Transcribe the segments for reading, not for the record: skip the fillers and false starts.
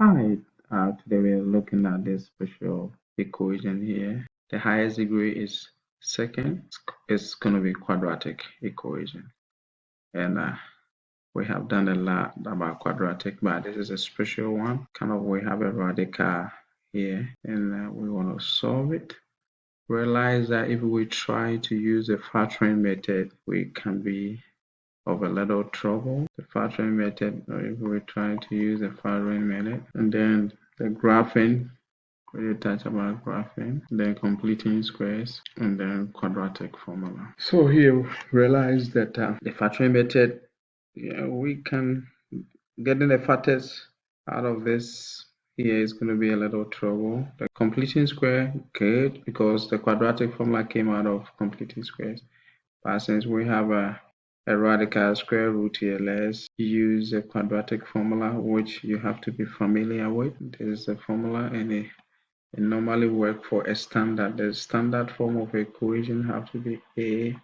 Hi, today we're looking at this special equation here. The highest degree is second. It's going to be quadratic equation. And we have done a lot about quadratic, but this is a special one. We have a radical here, and we want to solve it. Realize that if we try to use the factoring method, we can be of a little trouble. The factoring method, or if we try to use the factoring method, and then the graphing, we touch about graphing, then completing squares, and then quadratic formula. So here, realize that the factoring method, we can getting the factors out of this here is going to be a little trouble. The completing square, good, because the quadratic formula came out of completing squares. But since we have a radical square root here, let's use a quadratic formula, which you have to be familiar with. This is a formula, and it normally works for a standard. The standard form of equation have to be a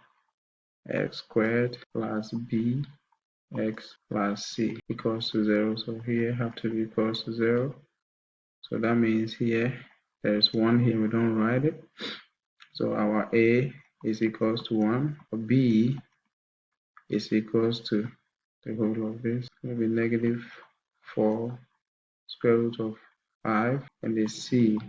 x squared plus b x plus c equals to 0. So here have to be equals to 0. So that means here there's 1 here, we don't write it. So our a is equals to 1, b is equals to the whole of this. It will be negative 4 square root of 5, and the c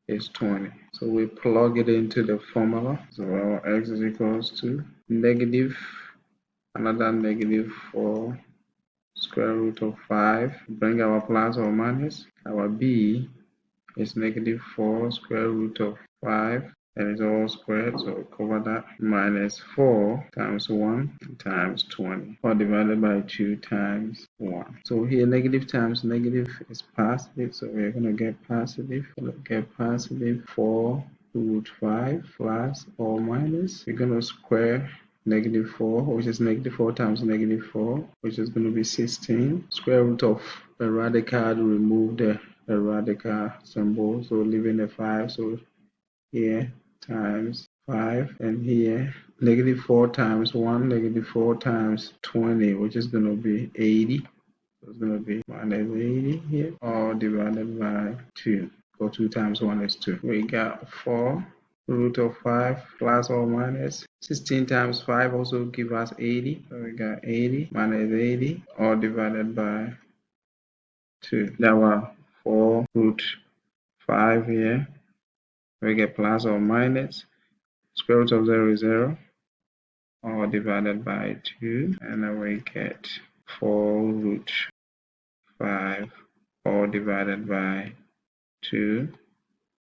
is 20. So we plug it into the formula. So our x is equals to negative, another negative 4 square root of 5. Bring our plus or minus. Our b is negative 4 square root of 5. And it's all squared, so we cover that. Minus 4 times 1 times 20, or divided by 2 times 1. So here negative times negative is positive, so we're going to get positive. We're going to get positive 4 root 5 plus or minus. We're going to square negative 4, which is negative 4 times negative 4, which is going to be 16. Square root of the radical, remove the radical symbol, so leaving the 5. So here times 5, and here negative 4 times 1, negative 4 times 20, which is going to be 80. So it's going to be minus 80 here, all divided by 2. So 2 times 1 is 2. We got 4 root of 5 plus or minus 16 times 5 also give us 80. So we got 80 minus 80, all divided by 2. Now our 4 root 5 here. We get plus or minus. Square root of 0 is 0, all divided by 2, and then we get 4 root 5, all divided by 2,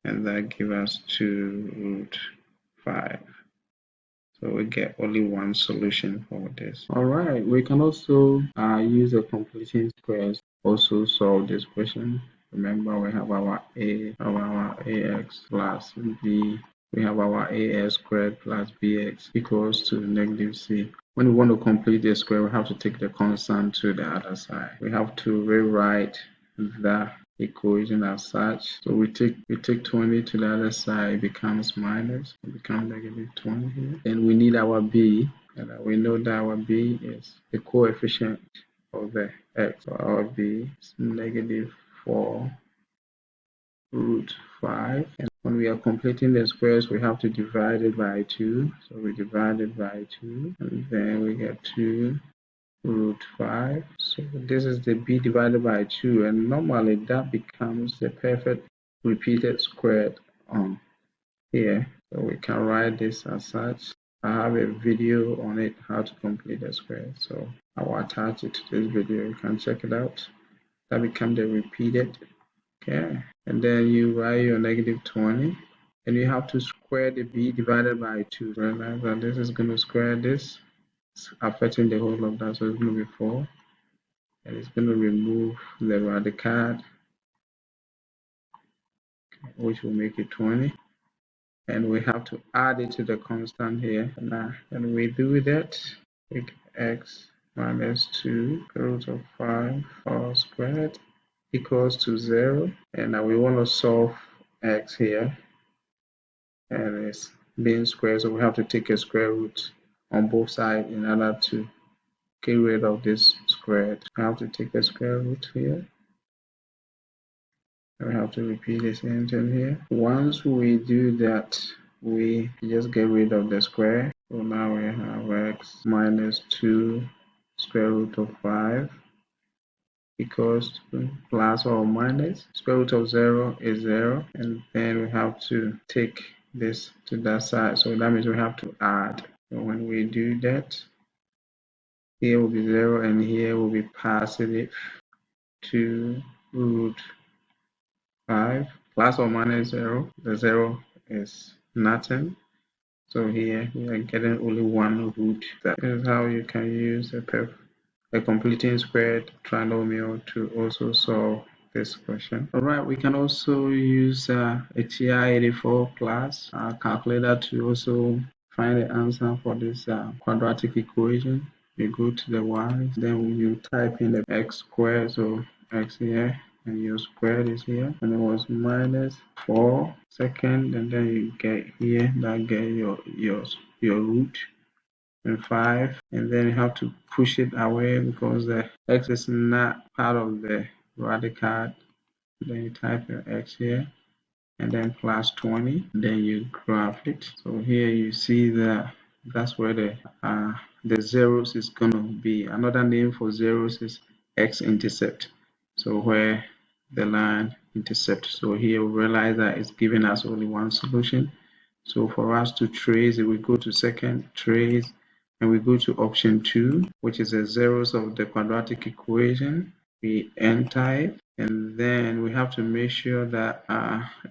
and that gives us 2 root 5. So we get only one solution for this. Alright, we can also use the completing squares also solve this question. Remember, we have our ax plus b. We have our ax squared plus bx equals to negative c. When we want to complete the square, we have to take the constant to the other side. We have to rewrite the equation as such. So we take 20 to the other side, it becomes minus, it becomes negative 20 here. And we need our b, and we know that our b is the coefficient of the x. So our b is negative 4 root 5. And when we are completing the squares, we have to divide it by 2. So we divide it by 2, and then we get 2 root 5. So this is the b divided by 2, and normally that becomes the perfect repeated squared here. So we can write this as such. I have a video on it, how to complete the square, so I will attach it to this video. You can check it out. That becomes the repeated. Okay, and then you write your negative 20, and you have to square the b divided by 2. Realize that this is going to square this, affecting the whole of that, so it's going to be 4, and it's going to remove the radical, which will make it 20, and we have to add it to the constant here. Now, when we do that, we get x minus 2 root of 5 all squared equals to 0, and now we want to solve x here, and it's being squared, so we have to take a square root on both sides in order to get rid of this squared. I have to take a square root here, We have to repeat the same thing here. Once we do that, we just get rid of the square. So now we have x minus 2 square root of 5 equals to plus or minus square root of 0 is 0, and then we have to take this to that side, so that means we have to add. So when we do that, here will be 0 and here will be positive 2 root 5 plus or minus 0. The 0 is nothing, so here we are getting only one root. That is how you can use a completing squared trinomial to also solve this question. Alright, we can also use a T-84 class calculator to also find the answer for this quadratic equation. You go to the y, then you type in the x squared, so x here, and your squared is here, and it was minus 4 second, and then you get here, that get your root and 5, and then you have to push it away because the x is not part of the radical. Then you type your x here and then plus 20, then you graph it. So here you see that that's where the zeros is gonna be. Another name for zeros is x-intercept, so where the line intercepts. So here we realize that it's giving us only one solution. So for us to trace it, we go to second trace, and we go to option 2, which is the zeros of the quadratic equation. We enter it, and then we have to make sure that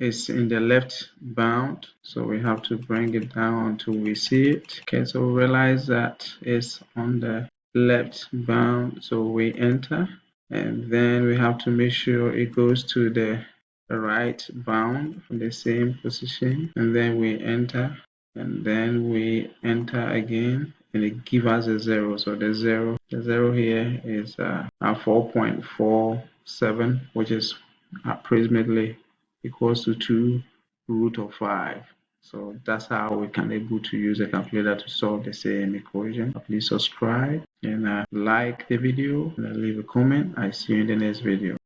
it's in the left bound, so we have to bring it down until we see it. Okay, so we realize that it's on the left bound, so we enter, and then we have to make sure it goes to the right bound in the same position, and then we enter, and then we enter again, and it gives us a 0. So the zero here is 4.47, which is approximately equals to 2 root of 5. So that's how we can able to use a calculator to solve the same equation. Please subscribe and like the video and leave a comment. I see you in the next video.